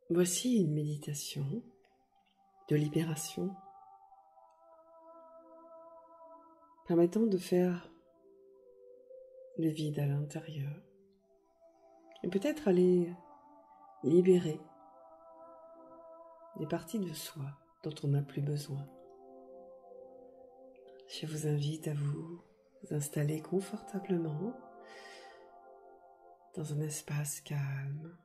Voici une méditation de libération permettant de faire le vide à l'intérieur et peut-être aller libérer des parties de soi dont on n'a plus besoin. Je vous invite à vous installer confortablement dans un espace calme,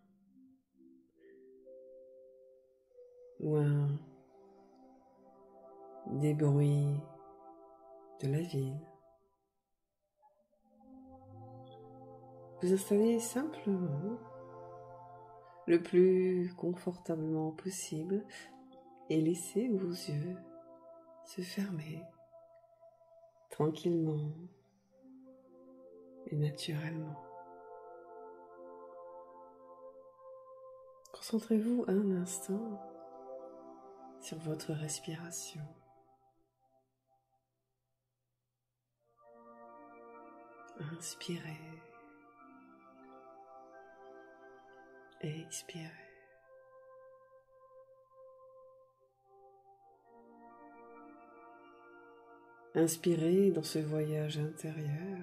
loin des bruits de la ville. Vous installez simplement le plus confortablement possible et laissez vos yeux se fermer tranquillement et naturellement. Concentrez-vous un instant sur votre respiration. Inspirez et expirez. Inspirez dans ce voyage intérieur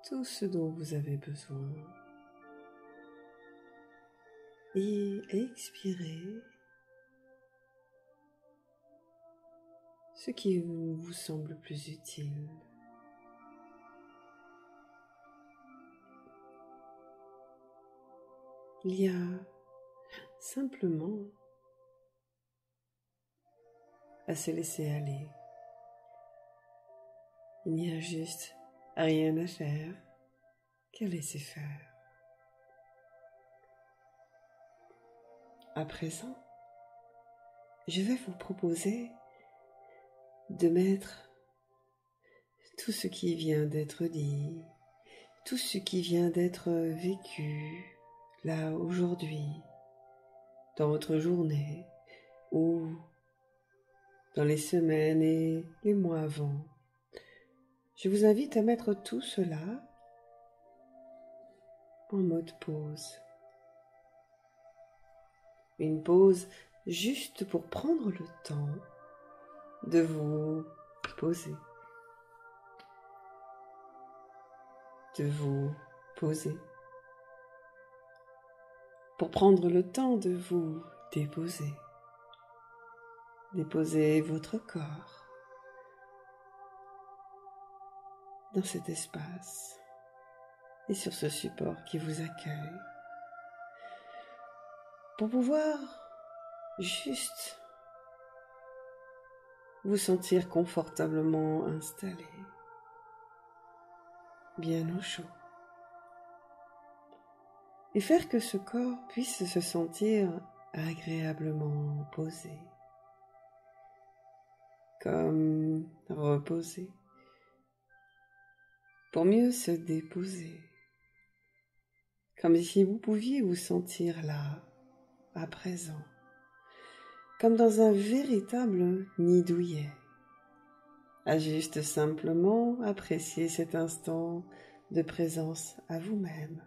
tout ce dont vous avez besoin et expirez ce qui vous semble plus utile. Il y a simplement à se laisser aller. Il n'y a juste rien à faire qu'à laisser faire. À présent, je vais vous proposer de mettre tout ce qui vient d'être dit, tout ce qui vient d'être vécu, là, aujourd'hui, dans votre journée, ou dans les semaines et les mois avant. Je vous invite à mettre tout cela en mode pause. Une pause juste pour prendre le temps de vous poser. De vous poser. Pour prendre le temps de vous déposer. Déposer votre corps dans cet espace et sur ce support qui vous accueille. Pour pouvoir juste vous sentir confortablement installé, bien au chaud. Et faire que ce corps puisse se sentir agréablement posé, comme reposé, pour mieux se déposer, comme si vous pouviez vous sentir là, à présent, comme dans un véritable nid douillet, à juste simplement apprécier cet instant de présence à vous-même,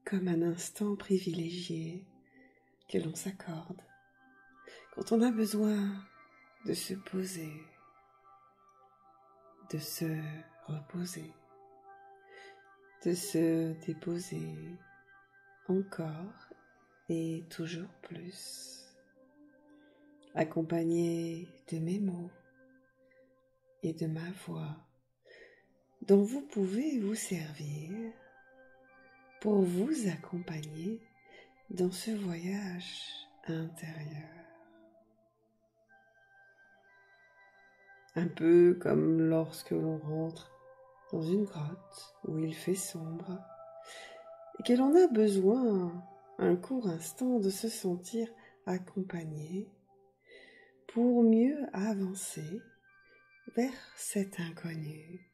comme un instant privilégié que l'on s'accorde quand on a besoin de se poser, de se reposer, de se déposer encore et toujours plus, accompagné de mes mots et de ma voix, dont vous pouvez vous servir pour vous accompagner dans ce voyage intérieur. Un peu comme lorsque l'on rentre dans une grotte où il fait sombre et que l'on a besoin un court instant de se sentir accompagné pour mieux avancer vers cet inconnu,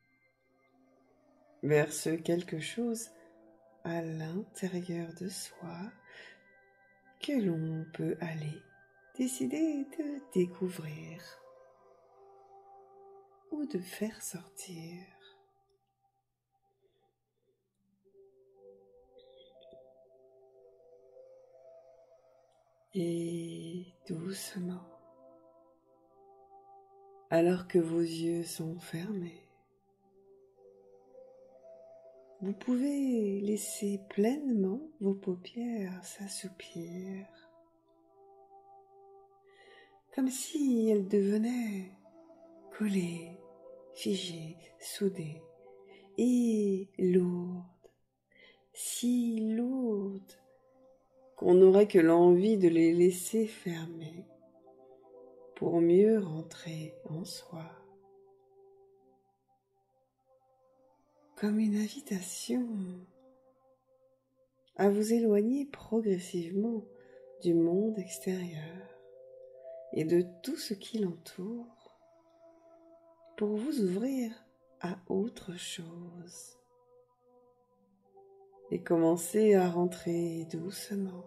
vers ce quelque chose à l'intérieur de soi que l'on peut aller décider de découvrir ou de faire sortir. Et doucement, alors que vos yeux sont fermés, vous pouvez laisser pleinement vos paupières s'assoupir, comme si elles devenaient collées, figées, soudées et lourdes, si lourdes qu'on n'aurait que l'envie de les laisser fermer pour mieux rentrer en soi, comme une invitation à vous éloigner progressivement du monde extérieur et de tout ce qui l'entoure pour vous ouvrir à autre chose et commencer à rentrer doucement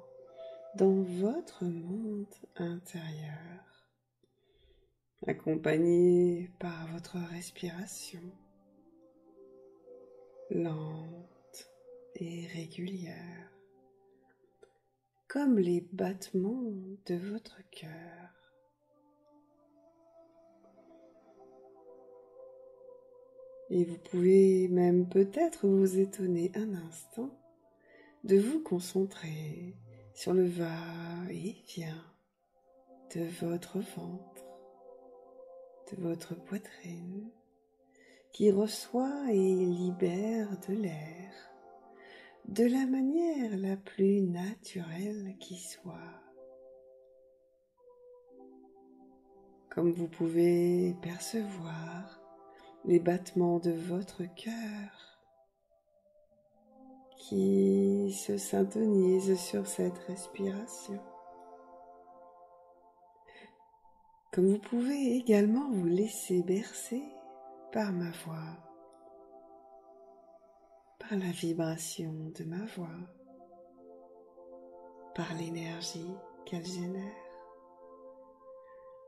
dans votre monde intérieur, accompagné par votre respiration lente et régulière, comme les battements de votre cœur. Et vous pouvez même peut-être vous étonner un instant de vous concentrer sur le va-et-vient de votre ventre, de votre poitrine, qui reçoit et libère de l'air de la manière la plus naturelle qui soit. Comme vous pouvez percevoir les battements de votre cœur qui se syntonisent sur cette respiration. Comme vous pouvez également vous laisser bercer par ma voix, par la vibration de ma voix, par l'énergie qu'elle génère,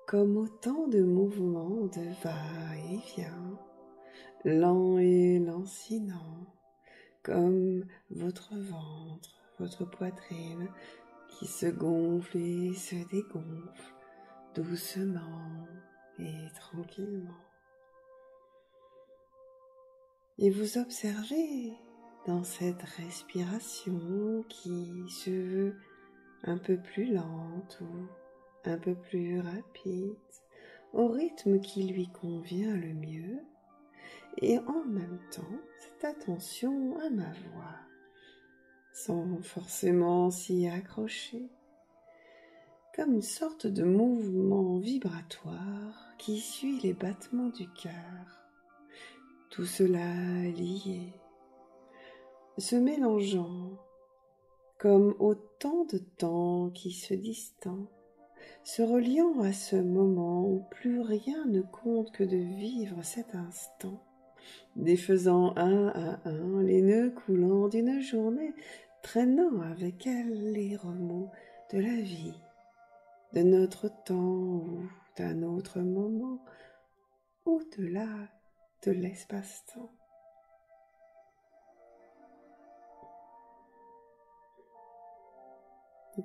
comme autant de mouvements de va-et-vient, lent et lancinant, comme votre ventre, votre poitrine qui se gonfle et se dégonfle doucement et tranquillement. Et vous observez dans cette respiration qui se veut un peu plus lente ou un peu plus rapide, au rythme qui lui convient le mieux, et en même temps cette attention à ma voix, sans forcément s'y accrocher, comme une sorte de mouvement vibratoire qui suit les battements du cœur. Tout cela lié, se mélangeant comme autant de temps qui se distend, se reliant à ce moment où plus rien ne compte que de vivre cet instant, défaisant un à un les nœuds coulants d'une journée, traînant avec elle les remous de la vie, de notre temps ou d'un autre moment, au-delà de l'espace-temps.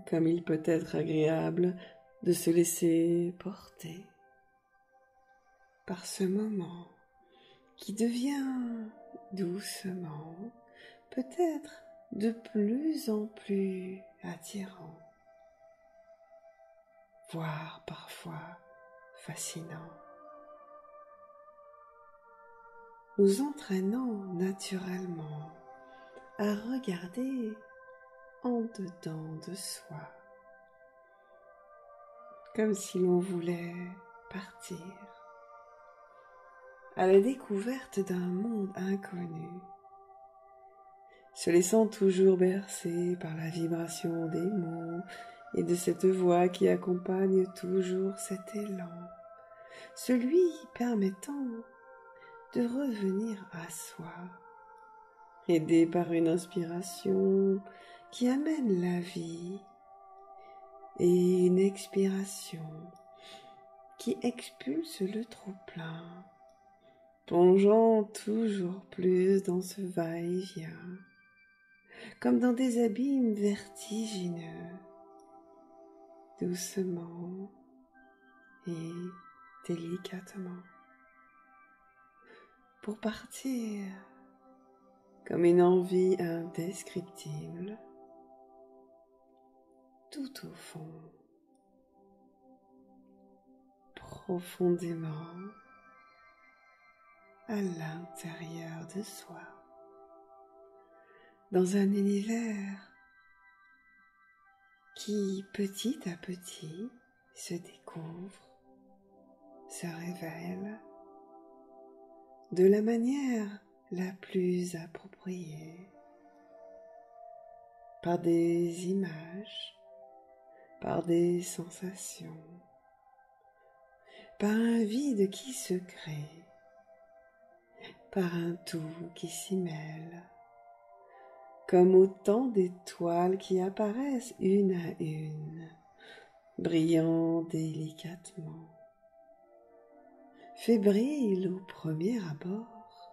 Comme il peut être agréable de se laisser porter par ce moment qui devient doucement, peut-être de plus en plus attirant, voire parfois fascinant, nous entraînant naturellement à regarder en dedans de soi, comme si l'on voulait partir à la découverte d'un monde inconnu, se laissant toujours bercer par la vibration des mots et de cette voix qui accompagne toujours cet élan, celui permettant de revenir à soi, aidé par une inspiration qui amène la vie et une expiration qui expulse le trop-plein, plongeant toujours plus dans ce va-et-vient, comme dans des abîmes vertigineux, doucement et délicatement, pour partir comme une envie indescriptible tout au fond, profondément à l'intérieur de soi, dans un univers qui petit à petit se découvre, se révèle de la manière la plus appropriée, par des images, par des sensations, par un vide qui se crée, par un tout qui s'y mêle, comme autant d'étoiles qui apparaissent une à une, brillant délicatement, fébriles au premier abord,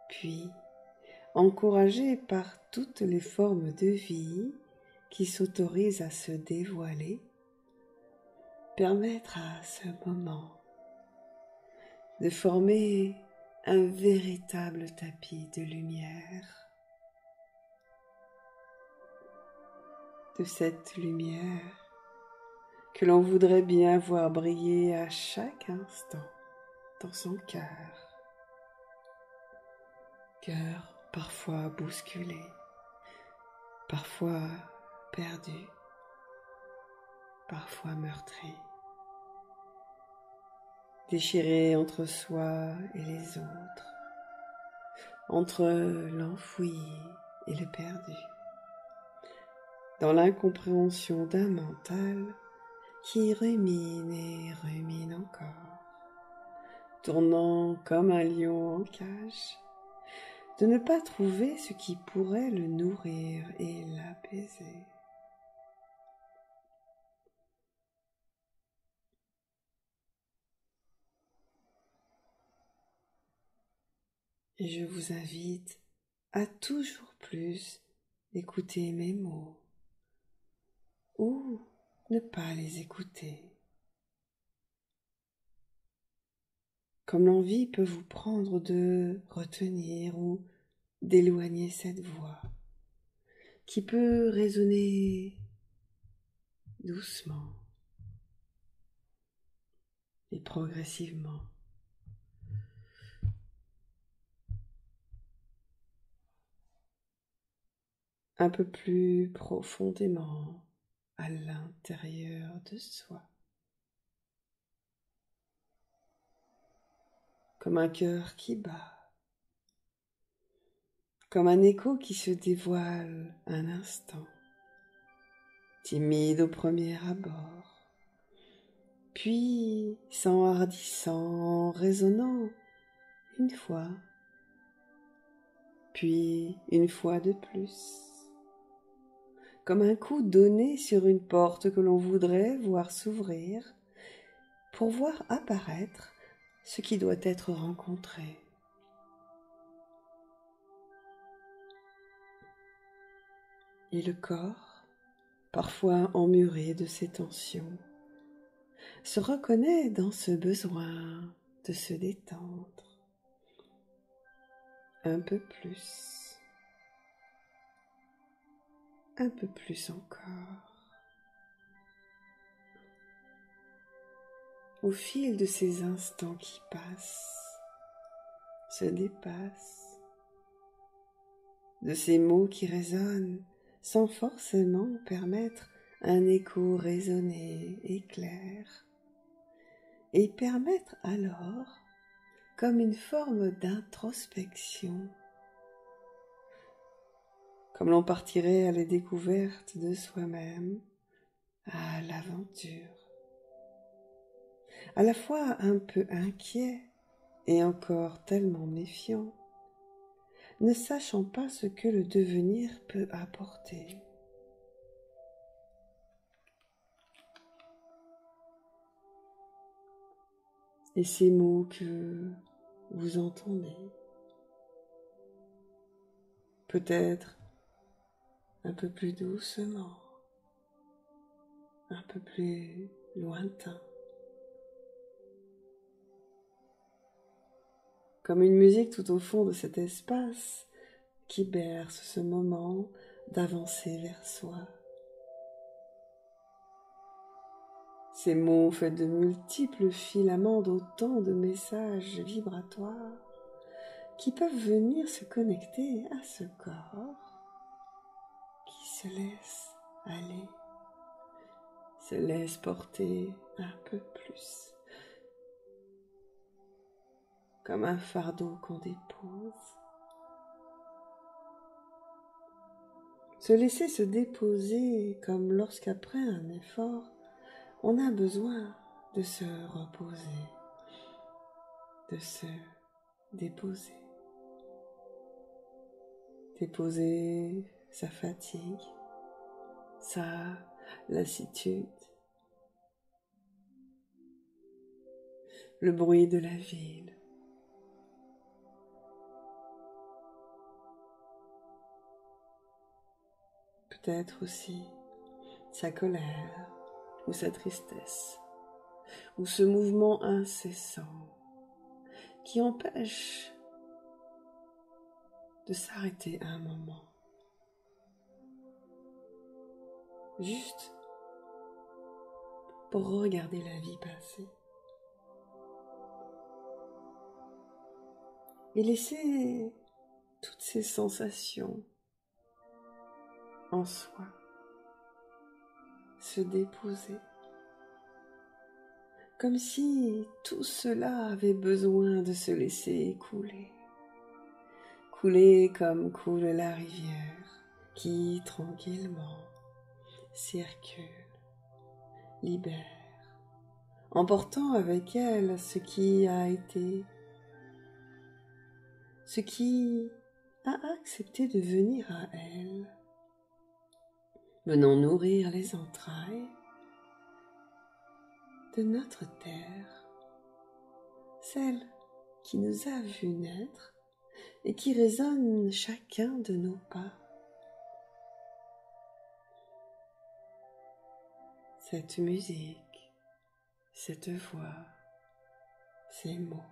puis encouragées par toutes les formes de vie qui s'autorisent à se dévoiler, permettre à ce moment de former un véritable tapis de lumière, de cette lumière que l'on voudrait bien voir briller à chaque instant dans son cœur, cœur parfois bousculé, parfois perdu, parfois meurtri, déchiré entre soi et les autres, entre l'enfoui et le perdu, dans l'incompréhension d'un mental qui rumine et rumine encore, tournant comme un lion en cage, de ne pas trouver ce qui pourrait le nourrir et l'apaiser. Et je vous invite à toujours plus écouter mes mots ou ne pas les écouter. Comme l'envie peut vous prendre de retenir ou d'éloigner cette voix qui peut résonner doucement et progressivement. Un peu plus profondément à l'intérieur de soi. Comme un cœur qui bat, comme un écho qui se dévoile un instant, timide au premier abord, puis s'enhardissant, résonnant une fois, puis une fois de plus, comme un coup donné sur une porte que l'on voudrait voir s'ouvrir pour voir apparaître ce qui doit être rencontré. Et le corps, parfois emmuré de ses tensions, se reconnaît dans ce besoin de se détendre un peu plus encore. Au fil de ces instants qui passent, se dépassent, de ces mots qui résonnent sans forcément permettre un écho raisonné et clair, et permettre alors comme une forme d'introspection, comme l'on partirait à la découverte de soi-même, à l'aventure, à la fois un peu inquiet et encore tellement méfiant, ne sachant pas ce que le devenir peut apporter. Et ces mots que vous entendez, peut-être un peu plus doucement, un peu plus lointain. Comme une musique tout au fond de cet espace qui berce ce moment d'avancer vers soi. Ces mots faits de multiples filaments d'autant de messages vibratoires qui peuvent venir se connecter à ce corps qui se laisse aller, se laisse porter un peu plus, comme un fardeau qu'on dépose. Se laisser se déposer comme lorsqu'après un effort, on a besoin de se reposer, de se déposer. Déposer sa fatigue, sa lassitude, le bruit de la ville. Peut-être aussi sa colère ou sa tristesse, ou ce mouvement incessant qui empêche de s'arrêter un moment. Juste pour regarder la vie passer. Et laisser toutes ces sensations en soi se déposer. Comme si tout cela avait besoin de se laisser couler. Couler comme coule la rivière qui, tranquillement, circule, libère, emportant avec elle ce qui a été, ce qui a accepté de venir à elle, venant nourrir les entrailles de notre terre, celle qui nous a vus naître et qui résonne chacun de nos pas. Cette musique, cette voix, ces mots,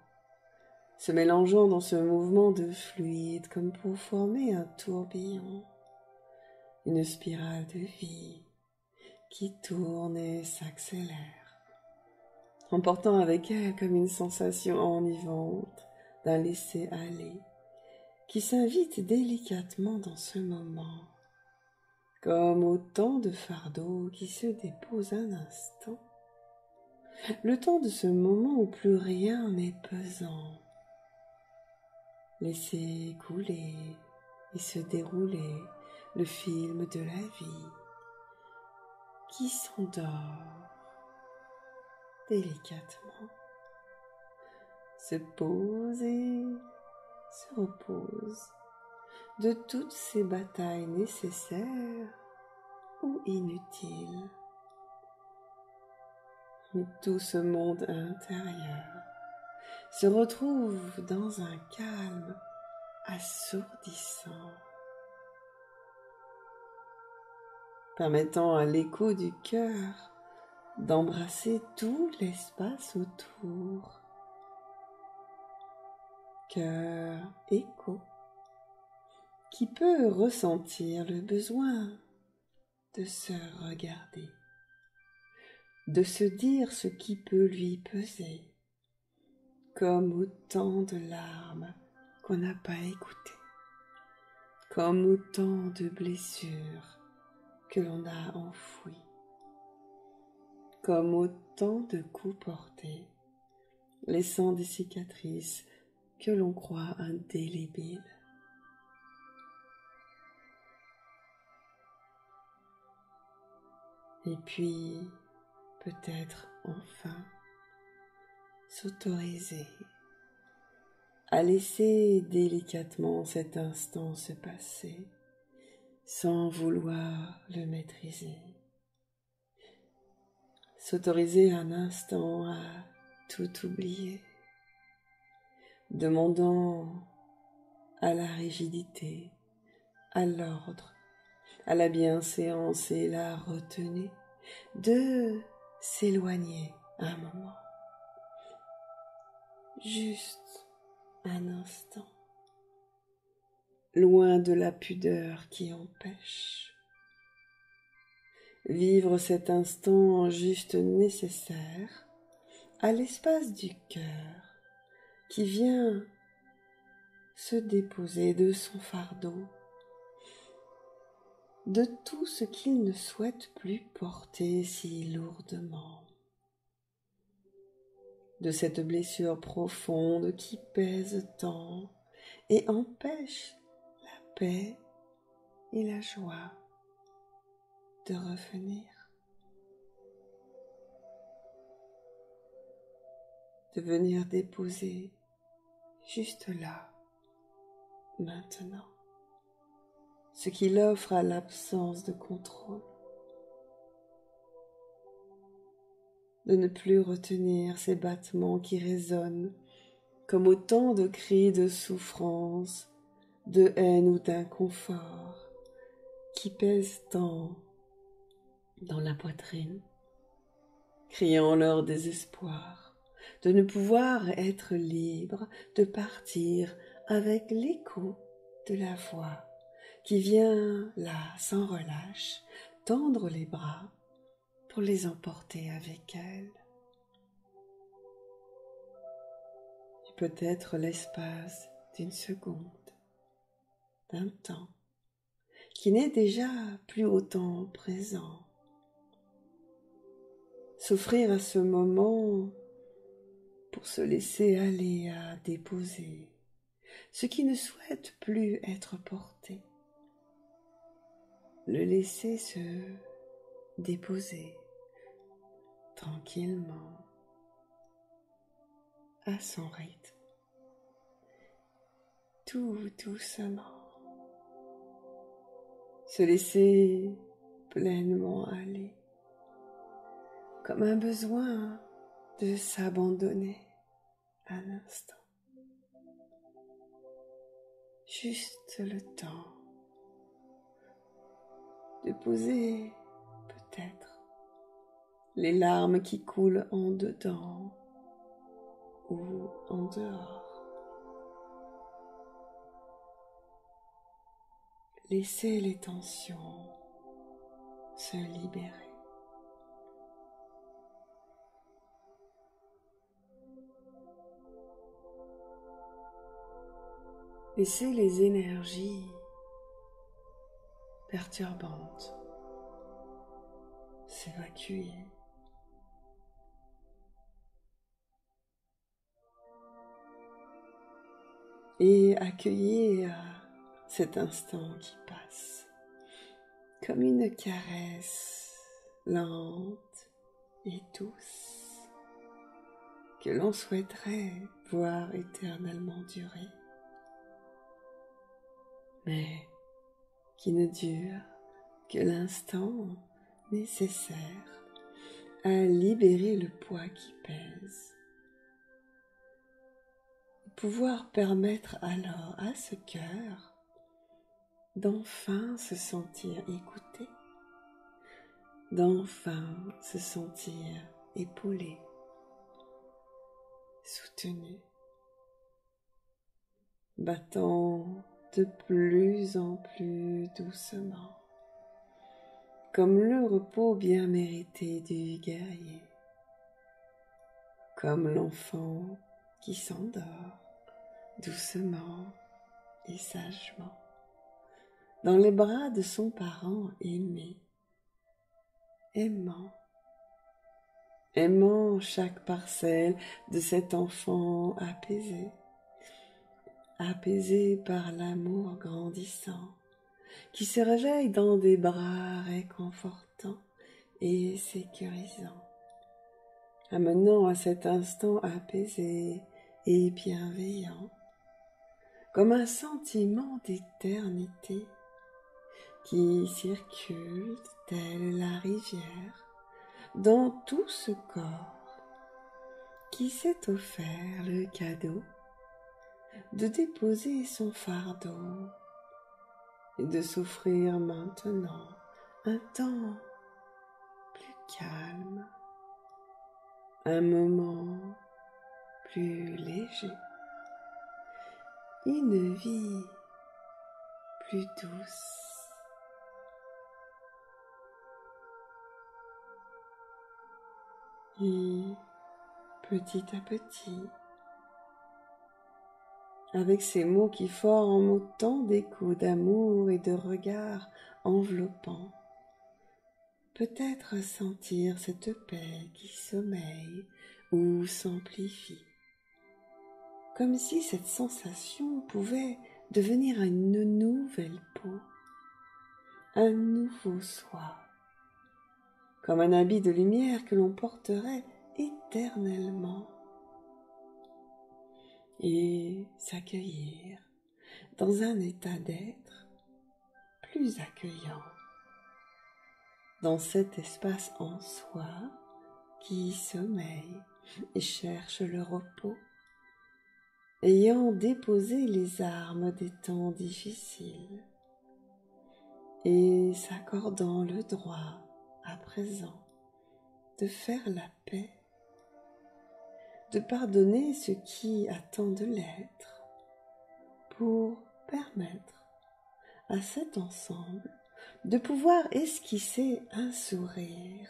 se mélangeant dans ce mouvement de fluide comme pour former un tourbillon, une spirale de vie qui tourne et s'accélère, emportant avec elle comme une sensation enivrante d'un laisser-aller qui s'invite délicatement dans ce moment, comme autant de fardeaux qui se déposent un instant, le temps de ce moment où plus rien n'est pesant. Laisser couler et se dérouler le film de la vie qui s'endort délicatement, se pose et se repose de toutes ces batailles nécessaires ou inutiles. Et tout ce monde intérieur se retrouve dans un calme assourdissant, permettant à l'écho du cœur d'embrasser tout l'espace autour. Cœur écho qui peut ressentir le besoin de se regarder, de se dire ce qui peut lui peser, comme autant de larmes qu'on n'a pas écoutées, comme autant de blessures que l'on a enfouies, comme autant de coups portés, laissant des cicatrices que l'on croit indélébiles. Et puis, peut-être enfin, s'autoriser à laisser délicatement cet instant se passer, sans vouloir le maîtriser. S'autoriser un instant à tout oublier, demandant à la rigidité, à l'ordre, à la bienséance et la retenue de s'éloigner un moment, juste un instant, loin de la pudeur qui empêche. Vivre cet instant juste nécessaire à l'espace du cœur qui vient se déposer de son fardeau, de tout ce qu'il ne souhaite plus porter si lourdement, de cette blessure profonde qui pèse tant et empêche la paix et la joie de revenir, de venir déposer juste là, maintenant, ce qu'il offre à l'absence de contrôle, de ne plus retenir ces battements qui résonnent comme autant de cris de souffrance, de haine ou d'inconfort qui pèsent tant dans la poitrine, criant leur désespoir de ne pouvoir être libre, de partir avec l'écho de la voix qui vient là sans relâche tendre les bras pour les emporter avec elle. Et peut-être l'espace d'une seconde, d'un temps qui n'est déjà plus autant présent. S'offrir à ce moment pour se laisser aller à déposer ce qui ne souhaite plus être porté. Le laisser se déposer tranquillement à son rythme, tout doucement. Se laisser pleinement aller, comme un besoin de s'abandonner un instant. Juste le temps de poser peut-être les larmes qui coulent en dedans ou en dehors. Laisser les tensions se libérer. Laisser les énergies perturbantes s'évacuer. Et accueillir cet instant qui passe comme une caresse lente et douce que l'on souhaiterait voir éternellement durer, mais qui ne dure que l'instant nécessaire à libérer le poids qui pèse. Pouvoir permettre alors à ce cœur d'enfin se sentir écouté, d'enfin se sentir épaulé, soutenu, battant de plus en plus doucement, comme le repos bien mérité du guerrier, comme l'enfant qui s'endort doucement et sagement dans les bras de son parent aimé, aimant chaque parcelle de cet enfant apaisé par l'amour grandissant, qui se réveille dans des bras réconfortants et sécurisants, amenant à cet instant apaisé et bienveillant, comme un sentiment d'éternité qui circule telle la rivière dans tout ce corps qui s'est offert le cadeau de déposer son fardeau et de s'offrir maintenant un temps plus calme, un moment plus léger, une vie plus douce. Et petit à petit, avec ces mots qui forment autant d'échos d'amour et de regards enveloppants, peut-être sentir cette paix qui sommeille ou s'amplifie, comme si cette sensation pouvait devenir une nouvelle peau, un nouveau soi, comme un habit de lumière que l'on porterait éternellement, et s'accueillir dans un état d'être plus accueillant, dans cet espace en soi qui sommeille et cherche le repos, ayant déposé les armes des temps difficiles et s'accordant le droit à présent de faire la paix, de pardonner ce qui attend de l'être pour permettre à cet ensemble de pouvoir esquisser un sourire,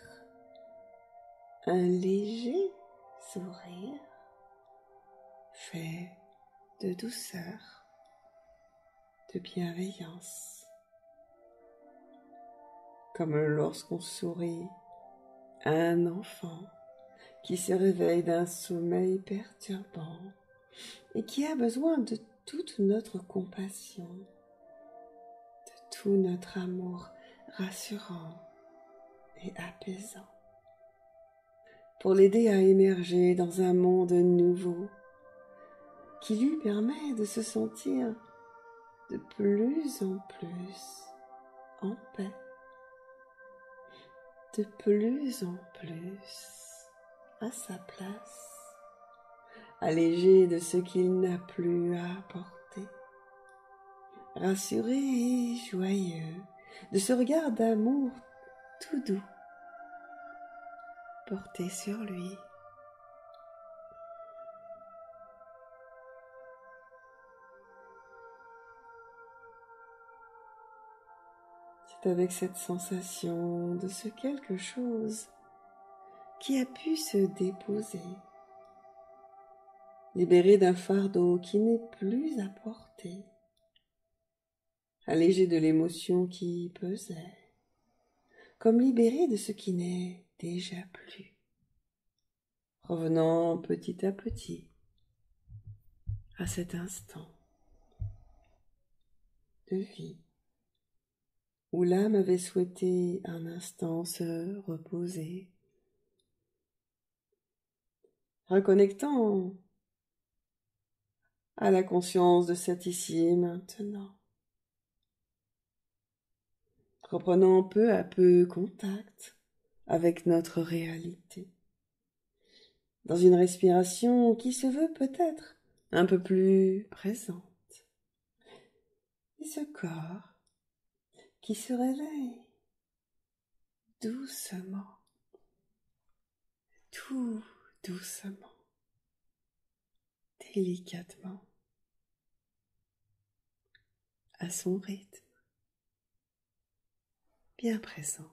un léger sourire fait de douceur, de bienveillance, comme lorsqu'on sourit à un enfant qui se réveille d'un sommeil perturbant et qui a besoin de toute notre compassion, de tout notre amour rassurant et apaisant, pour l'aider à émerger dans un monde nouveau qui lui permet de se sentir de plus en plus en paix, de plus en plus à sa place, allégé de ce qu'il n'a plus à apporter, rassuré et joyeux de ce regard d'amour tout doux porté sur lui. C'est avec cette sensation de ce quelque chose qui a pu se déposer, libéré d'un fardeau qui n'est plus à porter, allégé de l'émotion qui pesait, comme libéré de ce qui n'est déjà plus, revenant petit à petit à cet instant de vie où l'âme avait souhaité un instant se reposer, reconnectant à la conscience de cet ici et maintenant, reprenant peu à peu contact avec notre réalité, dans une respiration qui se veut peut-être un peu plus présente, et ce corps qui se réveille doucement, tout doucement, délicatement, à son rythme, bien présent.